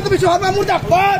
হিমন্ত বিশ্ব শর্মা মুর্দাবাদ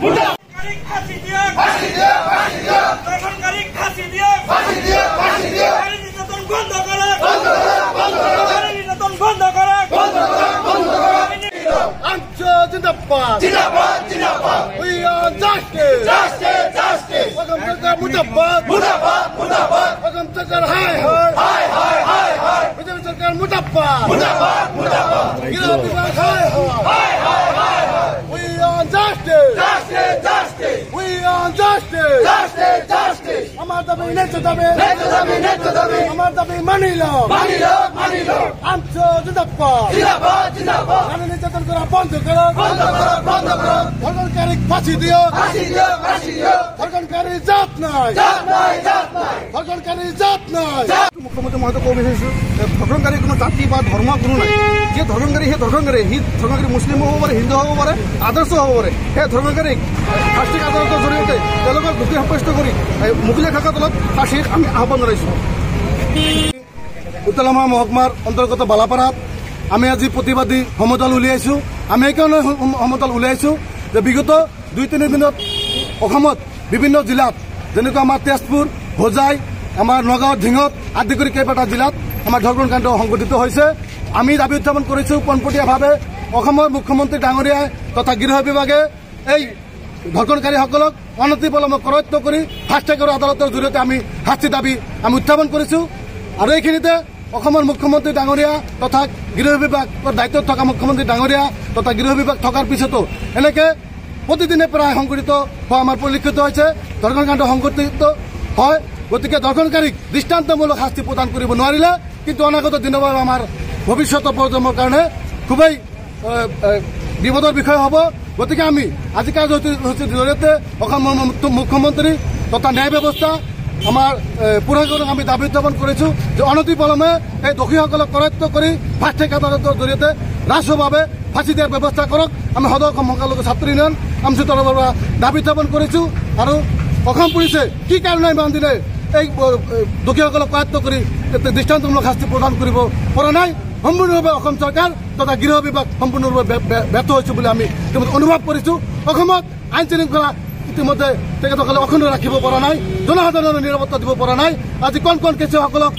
জিন্দাবাদ জিন্দাবাদ জিন্দাবাদ we are justice justice justice welcome to the মুর্দাবাদ মুর্দাবাদ মুর্দাবাদ welcome to the hi hi hi hi hi welcome to the মুর্দাবাদ মুর্দাবাদ মুর্দাবাদ বিরোধী বিভাগ hi hi hi hi hi we are justice justice justice we are justice justice justice আমার দাবি ন্যায্য দাবি ন্যায্য দাবি ন্যায্য দাবি আমার দাবি মানিলো মানিলো মানিলো আমছো জিন্দাবাদ জিন্দাবাদ জিন্দাবাদ আমি নির্যাতন করা বন্ধ করো বন্ধ করো বন্ধ করো ধর্ষণকারী ফাঁসি দিও ফাঁসি দিও ফাঁসি দিও ধর্ষণকারী জাত নাই জাত নাই জাত নাই ধর্ষণকারী জাত নাই মুখ্যমন্ত্রী মহোদয় কব বিচাৰিছো ধৰ্ষণকাৰী কোনো জাতি বা ধৰ্ম কোনো নাই যে ধৰ্ষণকাৰী সেই ধৰ্ষণকাৰী মুছলিম হ'ব পাৰে হিন্দু হ'ব পাৰে আদৰ্শ হ'ব পাৰে সেই ধৰ্ষণকাৰীক শাস্তিক আদালতৰ জৰিয়তে তেওঁলোকক দোষী সাব্যস্ত কৰি মুকলি শাখা তলত ফাঁসিৰ আমি আহ্বান জনাইছোঁ উত্তলামা মহকুমাৰ অন্তৰ্গত বালাপাৰাত আমি আজি প্ৰতিবাদী সমদল উলিয়াইছোঁ আমি এইকাৰণে সমদল উলিয়াইছোঁ যে বিগত 2-3 দিনত অসমত বিভিন্ন জিলাত যেনেকৈ আমাৰ তেজপুৰ হোজাই আমাৰ নগাঁও ঢিঙত আদি কৰি কেইবাটা জিলাত আমাৰ ধৰ্ষণ কাণ্ড সংঘটিত হৈছে আমি দাবী উত্থাপন কৰিছোঁ পোনপটীয়াভাৱে অসমৰ মুখ্যমন্ত্ৰী ডাঙৰীয়াই তথা গৃহ বিভাগে এই ধৰ্ষণকাৰীসকলক অনতিপলমে কৰায়ত্ব কৰি ফাষ্ট ট্ৰেকৰ আদালতৰ জৰিয়তে আমি শাস্তি দাবী আমি উত্থাপন কৰিছোঁ আৰু এইখিনিতে অসমৰ মুখ্যমন্ত্ৰী ডাঙৰীয়া তথা গৃহ বিভাগৰ দায়িত্বত থকা মুখ্যমন্ত্ৰী ডাঙৰীয়া তথা গৃহ বিভাগ থকাৰ পিছতো এনেকৈ প্ৰতিদিনে প্ৰায় সংঘটিত হোৱা আমাৰ পৰিলক্ষিত হৈছে ধৰ্ষণ কাণ্ড সংঘটিত হয় গতিকে ধৰ্ষণকাৰীক দৃষ্টান্তমূলক শাস্তি প্ৰদান কৰিব নোৱাৰিলে কিন্তু অনাগত দিনৰ বাবে আমাৰ ভৱিষ্যতৰ প্ৰজন্মৰ কাৰণে খুবেই বিপদৰ বিষয় হ'ব গতিকে আমি আজি কাৰ্যসূচীৰ জৰিয়তে অসমৰ মুখ্যমন্ত্ৰী তথা ন্যায় ব্যৱস্থা আমাৰ পুৰাণক আমি দাবী উত্থাপন কৰিছোঁ যে অনতিপলমে এই দোষীসকলক কৰায়ত্ব কৰি ফাষ্ট ট্ৰেক আদালতৰ জৰিয়তে ৰাজহুৱাভাৱে ফাঁচি দিয়াৰ ব্যৱস্থা কৰক আমি সদৌ অসম সংখ্যালঘু ছাত্ৰ ইউনিয়ন আমচি তৰফৰ পৰা দাবী উত্থাপন কৰিছোঁ আৰু অসম পুলিচে কি কাৰণে ইমান দিনে এই দোষীসকলক কৰায়ত্ব কৰি দৃষ্টান্তমূলক শাস্তি প্ৰদান কৰিব পৰা নাই সম্পূৰ্ণভাৱে অসম চৰকাৰ তথা গৃহ বিভাগ সম্পূৰ্ণৰূপে ব্যৰ্থ হৈছে বুলি আমি ইতিমধ্যে অনুভৱ কৰিছোঁ অসমত আইন শৃংখলা ইতিমধ্যে তেখেতসকলে অক্ষুণ্ণ ৰাখিব পৰা নাই জনসাধাৰণৰ নিৰাপত্তা দিব পৰা নাই আজি কণ কেঁচুৱাসকলক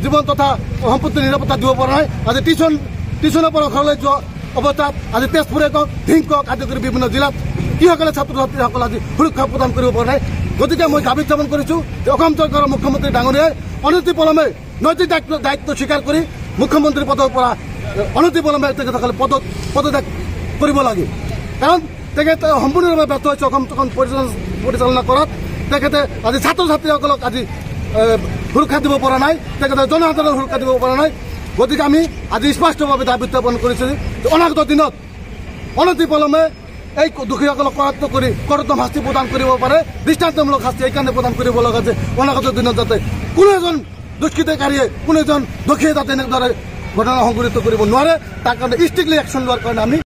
জীৱন তথা সম্পত্তিৰ নিৰাপত্তা দিব পৰা নাই আজি টিউচনৰ পৰা ঘৰলৈ যোৱা অৱস্থাত আজি তেজপুৰে কওক ঢিং কওক আদি কৰি বিভিন্ন জিলাত কিসকলে ছাত্ৰ ছাত্ৰীসকল আজি সুৰক্ষা প্ৰদান কৰিব পৰা নাই গতিকে মই দাবী উত্থাপন কৰিছোঁ যে অসম চৰকাৰৰ মুখ্যমন্ত্ৰী ডাঙৰীয়াই অনতিপলমে নৈতিক দায়িত্ব স্বীকাৰ কৰি মুখ্যমন্ত্ৰী পদৰ পৰা অনতিপলমে তেখেতসকলে পদত্যাগ কৰিব লাগে কাৰণ তেখেতে সম্পূৰ্ণৰূপে ব্যৰ্থ হৈছে অসমখন পৰিচালনা কৰাত তেখেতে আজি ছাত্ৰ ছাত্ৰীসকলক আজি সুৰক্ষা দিব পৰা নাই তেখেতে জনসাধাৰণৰ সুৰক্ষা দিব পৰা নাই গতিকে আমি আজি স্পষ্টভাৱে দাবী উত্থাপন কৰিছোঁ যে অনাগত দিনত অনতিপলমে এই দোষীসকলক কৰায়ত্ব কৰি কঠোৰতম শাস্তি প্ৰদান কৰিব পাৰে দৃষ্টান্তমূলক শাস্তি এইকাৰণে প্ৰদান কৰিব লগা যে অনাগত দিনত যাতে কোনো এজন দুষ্কৃতিকাৰীয়ে কোনো এজন দোষীয়ে যাতে এনেদৰে ঘটনা সংঘটিত কৰিব নোৱাৰে তাৰ কাৰণে ষ্ট্ৰিক্টলি একশ্যন লোৱাৰ কাৰণে আমি